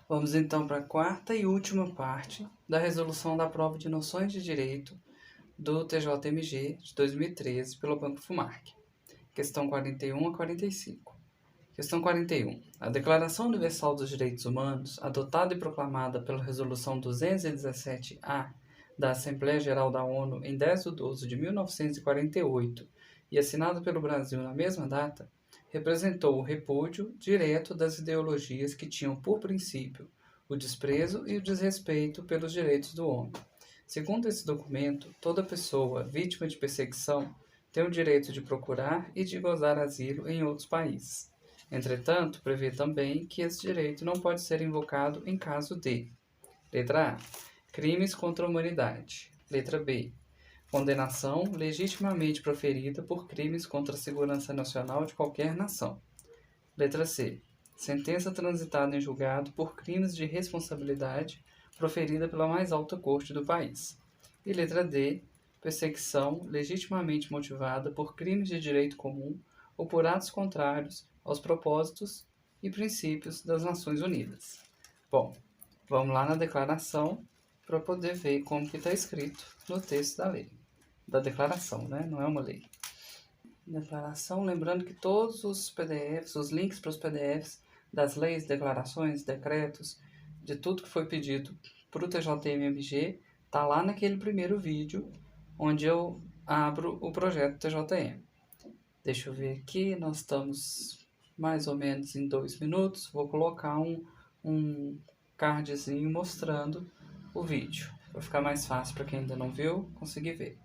Vamos então para a quarta e última parte da resolução da prova de noções de direito do TJMG de 2013 pelo Banco FUMARC. Questão 41 a 45. Questão 41. A Declaração Universal dos Direitos Humanos, adotada e proclamada pela Resolução 217-A da Assembleia Geral da ONU em 10/12/1948 e assinada pelo Brasil na mesma data, representou o repúdio direto das ideologias que tinham por princípio o desprezo e o desrespeito pelos direitos do homem. Segundo esse documento, toda pessoa vítima de perseguição tem o direito de procurar e de gozar asilo em outros países. Entretanto, prevê também que esse direito não pode ser invocado em caso de: letra A, crimes contra a humanidade; letra B, condenação legitimamente proferida por crimes contra a segurança nacional de qualquer nação; letra C, sentença transitada em julgado por crimes de responsabilidade proferida pela mais alta corte do país; e letra D, perseguição legitimamente motivada por crimes de direito comum ou por atos contrários aos propósitos e princípios das Nações Unidas. Bom, vamos lá na declaração para poder ver como que está escrito no texto da lei. Da declaração, né? Não é uma lei. Declaração, lembrando que todos os PDFs, os links para os PDFs das leis, declarações, decretos, de tudo que foi pedido para o TJMG, está lá naquele primeiro vídeo onde eu abro o projeto TJM. Deixa eu ver aqui, nós estamos mais ou menos em 2 minutos. Vou colocar um cardzinho mostrando o vídeo, para ficar mais fácil para quem ainda não viu conseguir ver.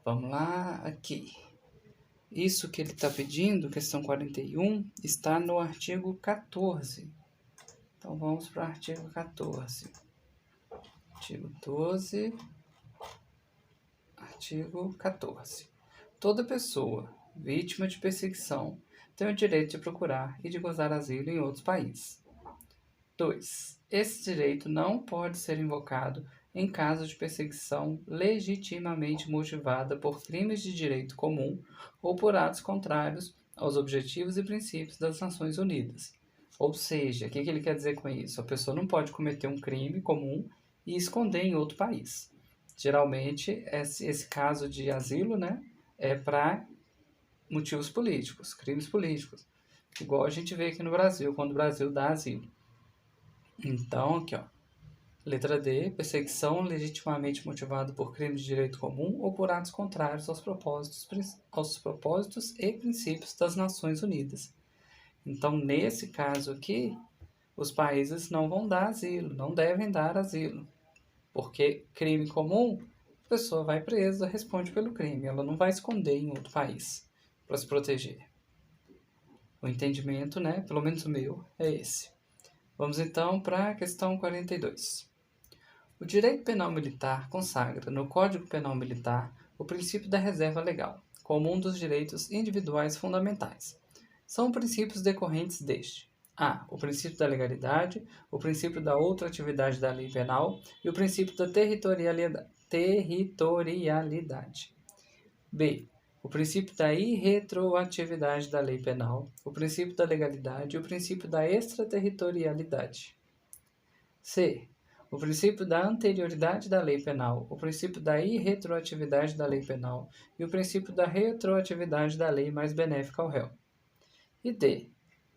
Vamos lá, aqui. Isso que ele está pedindo, questão 41, está no artigo 14. Então, vamos para o artigo 14. Artigo 12. Artigo 14. Toda pessoa vítima de perseguição tem o direito de procurar e de gozar asilo em outros países. 2. Esse direito não pode ser invocado em caso de perseguição legitimamente motivada por crimes de direito comum ou por atos contrários aos objetivos e princípios das Nações Unidas. Ou seja, o que ele quer dizer com isso? A pessoa não pode cometer um crime comum e esconder em outro país. Geralmente, esse caso de asilo, né, é para motivos políticos, crimes políticos. Igual a gente vê aqui no Brasil, quando o Brasil dá asilo. Então, aqui, ó. Letra D, perseguição legitimamente motivada por crimes de direito comum ou por atos contrários aos propósitos e princípios das Nações Unidas. Então, nesse caso aqui, os países não vão dar asilo, não devem dar asilo. Porque crime comum, a pessoa vai presa, responde pelo crime. Ela não vai esconder em outro país para se proteger. O entendimento, né, pelo menos o meu, é esse. Vamos então para a questão 42. O direito penal militar consagra no Código Penal Militar o princípio da reserva legal, como um dos direitos individuais fundamentais. São princípios decorrentes deste: A. O princípio da legalidade, o princípio da outra atividade da lei penal e o princípio da territorialidade. B. O princípio da irretroatividade da lei penal, o princípio da legalidade e o princípio da extraterritorialidade. C. O princípio da anterioridade da lei penal, o princípio da irretroatividade da lei penal e o princípio da retroatividade da lei mais benéfica ao réu. E D.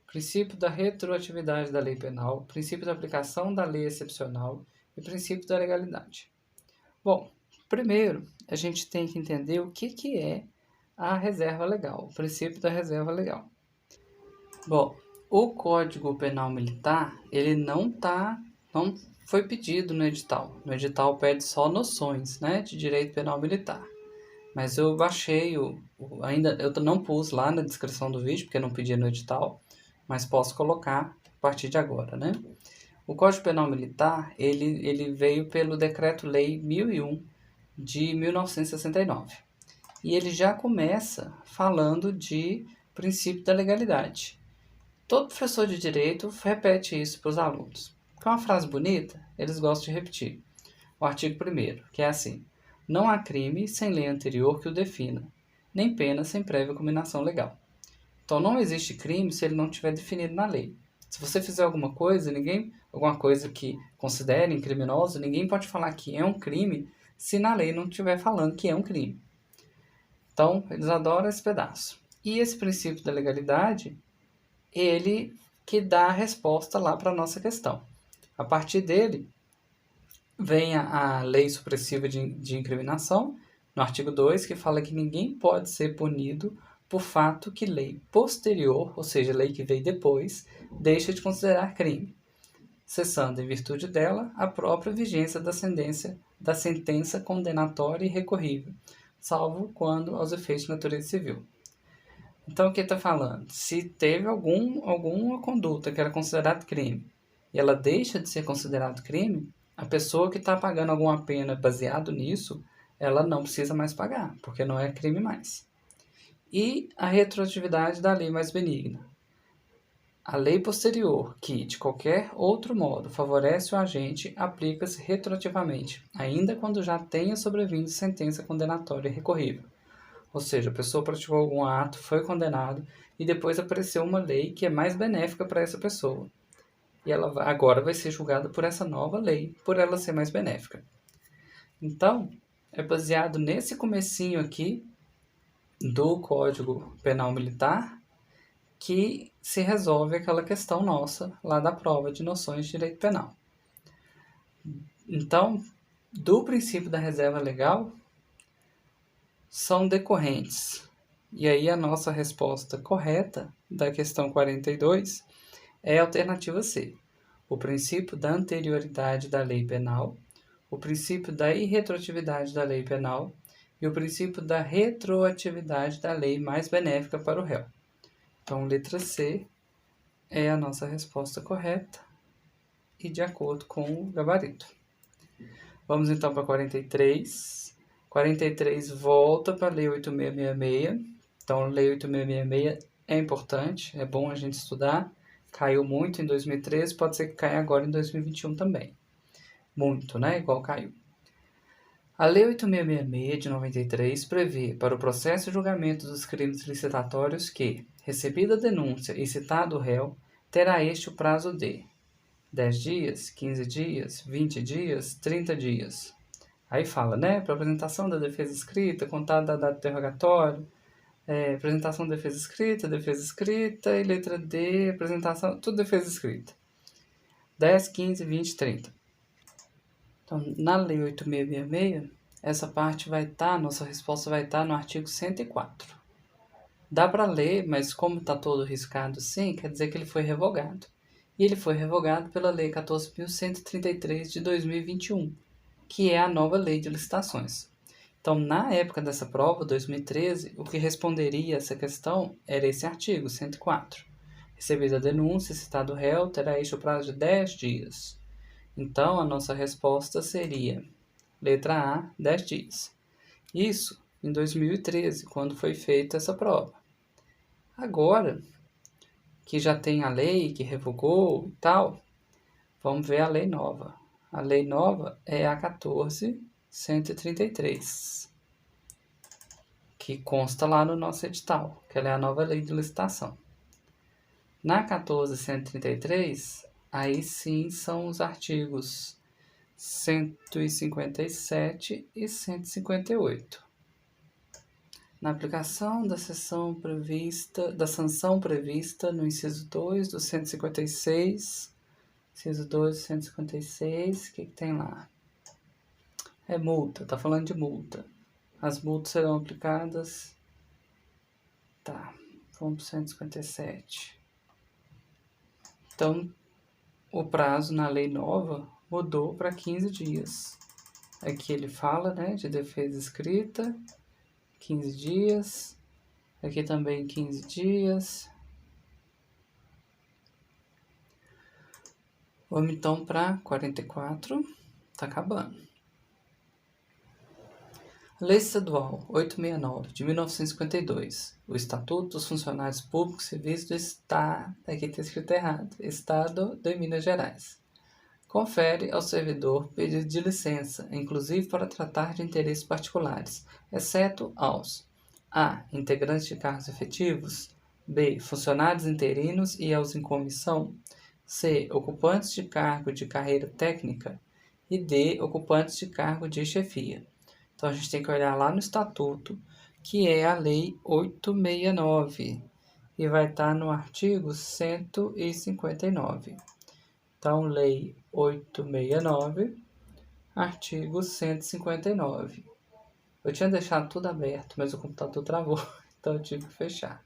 Princípio da retroatividade da lei penal, princípio da aplicação da lei excepcional e princípio da legalidade. Bom, primeiro a gente tem que entender o que é a reserva legal, o princípio da reserva legal. Bom, o Código Penal Militar, ele não foi pedido no edital. No edital pede só noções, né, de direito penal militar. Mas eu baixei, ainda eu não pus lá na descrição do vídeo, porque eu não pedi no edital, mas posso colocar a partir de agora, né? O Código Penal Militar, ele veio pelo Decreto-Lei 1001 de 1969. E ele já começa falando de princípio da legalidade. Todo professor de direito repete isso para os alunos. Que é uma frase bonita, eles gostam de repetir. O artigo 1º, que é assim: não há crime sem lei anterior que o defina, nem pena sem prévia combinação legal. Então, não existe crime se ele não estiver definido na lei. Se você fizer alguma coisa que considerem criminosa, ninguém pode falar que é um crime se na lei não estiver falando que é um crime. Então, eles adoram esse pedaço. E esse princípio da legalidade, ele que dá a resposta lá para a nossa questão. A partir dele, vem a lei supressiva de incriminação, no artigo 2, que fala que ninguém pode ser punido por fato que lei posterior, ou seja, lei que veio depois, deixa de considerar crime, cessando, em virtude dela, a própria vigência da sentença condenatória e recorrível, salvo quando aos efeitos de natureza civil. Então, o que está falando? Se teve alguma conduta que era considerada crime e ela deixa de ser considerado crime, a pessoa que está pagando alguma pena baseado nisso, ela não precisa mais pagar, porque não é crime mais. E a retroatividade da lei mais benigna. A lei posterior, que, de qualquer outro modo, favorece o agente, aplica-se retroativamente, ainda quando já tenha sobrevindo sentença condenatória e recorrível. Ou seja, a pessoa praticou algum ato, foi condenado, e depois apareceu uma lei que é mais benéfica para essa pessoa. E ela agora vai ser julgada por essa nova lei, por ela ser mais benéfica. Então, é baseado nesse comecinho aqui do Código Penal Militar que se resolve aquela questão nossa lá da prova de noções de direito penal. Então, do princípio da reserva legal, são decorrentes. E aí a nossa resposta correta da questão 42 é a alternativa C. O princípio da anterioridade da lei penal, o princípio da irretroatividade da lei penal e o princípio da retroatividade da lei mais benéfica para o réu. Então, letra C é a nossa resposta correta e de acordo com o gabarito. Vamos então para 43. 43 volta para a Lei 8666. Então, a Lei 8666 é importante, é bom a gente estudar. Caiu muito em 2013, pode ser que caia agora em 2021 também. Muito, né? Igual caiu. A Lei 8666 de 93 prevê, para o processo e julgamento dos crimes licitatórios, que, recebida a denúncia e citado o réu, terá este o prazo de 10 dias, 15 dias, 20 dias, 30 dias. Aí fala, né? Para apresentação da defesa escrita, contada da data do interrogatório, apresentação da defesa escrita, e letra D, apresentação, tudo defesa escrita. 10, 15, 20, 30. Então, na Lei 8666, essa parte vai estar, nossa resposta vai estar no artigo 104. Dá para ler, mas como está todo riscado assim, quer dizer que ele foi revogado. E ele foi revogado pela Lei 14.133 de 2021, que é a nova lei de licitações. Então, na época dessa prova, 2013, o que responderia a essa questão era esse artigo 104. Recebida a denúncia, citado o réu, terá este o prazo de 10 dias. Então, a nossa resposta seria, letra A, 10 dias. Isso em 2013, quando foi feita essa prova. Agora, que já tem a lei que revogou e tal, vamos ver a lei nova. A lei nova é a 14.133, que consta lá no nosso edital, que ela é a nova lei de licitação. Na 14.133, aí sim são os artigos 157 e 158. Na aplicação da sanção prevista no inciso 2 do 156, inciso 2 do 156, o que tem lá? É multa, tá falando de multa. As multas serão aplicadas... Tá, vamos para o 157. Então, o prazo na lei nova mudou para 15 dias. Aqui ele fala, né, de defesa escrita, 15 dias. Aqui também 15 dias. Vamos então para 44. Tá acabando. Lei Estadual 869, de 1952. O Estatuto dos Funcionários Públicos Civis do Estado... Aqui está escrito errado. Estado de Minas Gerais. Confere ao servidor pedido de licença, inclusive para tratar de interesses particulares, exceto aos a. Integrantes de cargos efetivos, b. Funcionários interinos e aos em comissão, C. Ocupantes de cargo de carreira técnica. E D. Ocupantes de cargo de chefia. Então, a gente tem que olhar lá no Estatuto, que é a Lei 869, e vai estar no artigo 159. Então, Lei 869, artigo 159. Eu tinha deixado tudo aberto, mas o computador travou, então eu tive que fechar.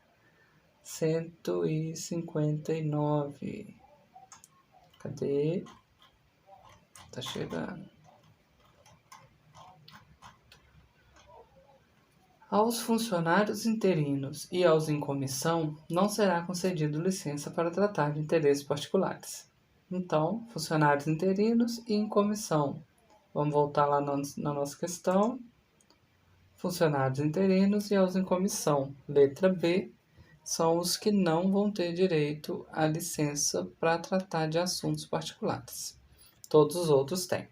159. Cadê? Tá chegando. Aos funcionários interinos e aos em comissão não será concedido licença para tratar de interesses particulares. Então, funcionários interinos e em comissão. Vamos voltar lá na nossa questão. Funcionários interinos e aos em comissão. Letra B, são os que não vão ter direito à licença para tratar de assuntos particulares. Todos os outros têm.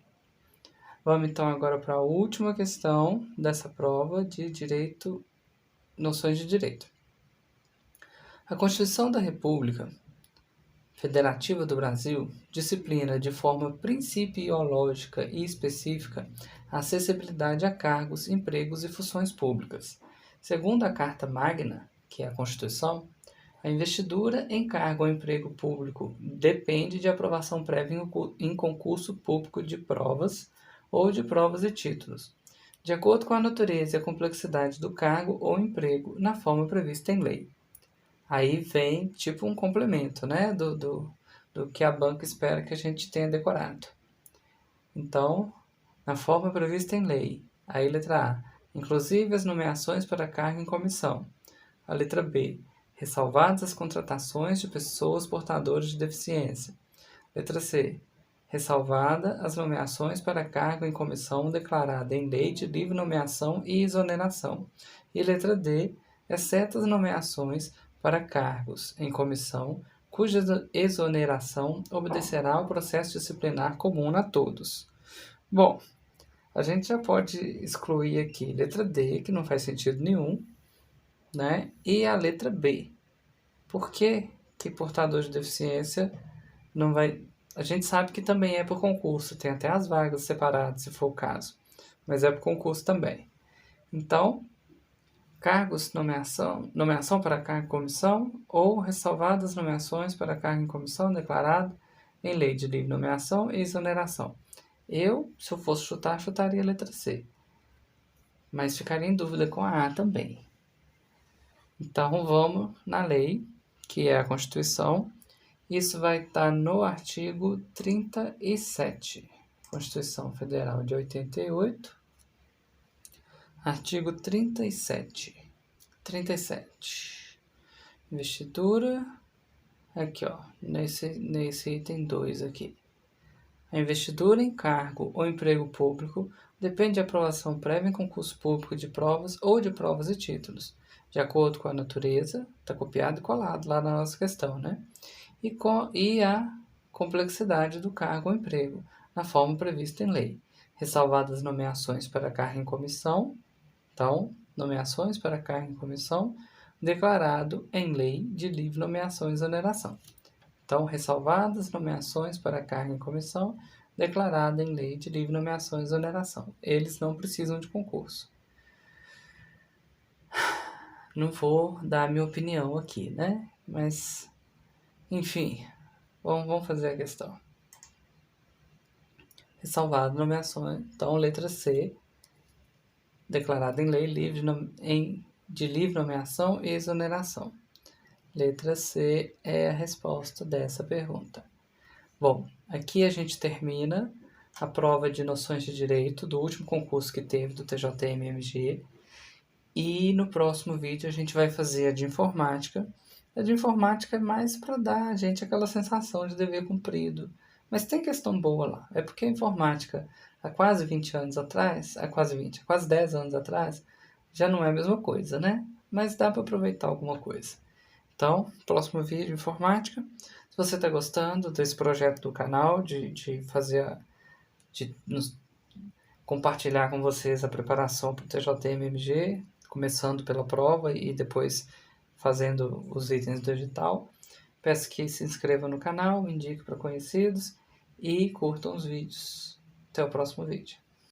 Vamos então agora para a última questão dessa prova de direito, noções de direito. A Constituição da República Federativa do Brasil disciplina de forma principiológica e específica a acessibilidade a cargos, empregos e funções públicas. Segundo a Carta Magna, que é a Constituição, a investidura em cargo ou emprego público depende de aprovação prévia em concurso público de provas ou de provas e títulos, de acordo com a natureza e a complexidade do cargo ou emprego, na forma prevista em lei. Aí vem tipo um complemento, né, do que a banca espera que a gente tenha decorado. Então, na forma prevista em lei. Aí, letra A, inclusive as nomeações para cargo em comissão. A letra B, ressalvadas as contratações de pessoas portadoras de deficiência. Letra C, ressalvada as nomeações para cargo em comissão declarada em lei de livre nomeação e exoneração. E letra D, exceto as nomeações para cargos em comissão cuja exoneração obedecerá ao processo disciplinar comum a todos. Bom, a gente já pode excluir aqui letra D, que não faz sentido nenhum, né? E a letra B. Por que portador de deficiência não vai... A gente sabe que também é por concurso, tem até as vagas separadas, se for o caso, mas é por concurso também. Então, cargos, nomeação para cargo em comissão ou ressalvadas nomeações para cargo em comissão declarado em lei de livre nomeação e exoneração. Eu, se eu fosse chutar, chutaria a letra C, mas ficaria em dúvida com a A também. Então, vamos na lei, que é a Constituição. Isso vai estar no artigo 37, Constituição Federal de 88, artigo 37. 37. Investidura, aqui ó, nesse item 2 aqui. A investidura em cargo ou emprego público depende de aprovação prévia em concurso público de provas ou de provas e títulos, de acordo com a natureza, está copiado e colado lá na nossa questão, né? E a complexidade do cargo ou emprego, na forma prevista em lei, ressalvadas nomeações para cargo em comissão, então, nomeações para cargo em comissão, declarado em lei de livre nomeação e exoneração. Então, ressalvadas nomeações para cargo em comissão, declarada em lei de livre nomeação e exoneração. Eles não precisam de concurso. Não vou dar a minha opinião aqui, né? Mas, enfim, vamos fazer a questão. Ressalvadas nomeações, então, letra C, declarada em lei de livre nomeação e exoneração. Letra C é a resposta dessa pergunta. Bom, aqui a gente termina a prova de noções de direito do último concurso que teve do TJM-MG. E no próximo vídeo a gente vai fazer a de informática. A de informática é mais para dar a gente aquela sensação de dever cumprido. Mas tem questão boa lá. É porque a informática, há quase 20 anos atrás, há quase 10 anos atrás, já não é a mesma coisa, né? Mas dá para aproveitar alguma coisa. Então, próximo vídeo, informática. Se você está gostando desse projeto do canal, de compartilhar com vocês a preparação para o TJM-MG, começando pela prova e depois fazendo os itens do edital. Peço que se inscreva no canal, indique para conhecidos e curtam os vídeos. Até o próximo vídeo.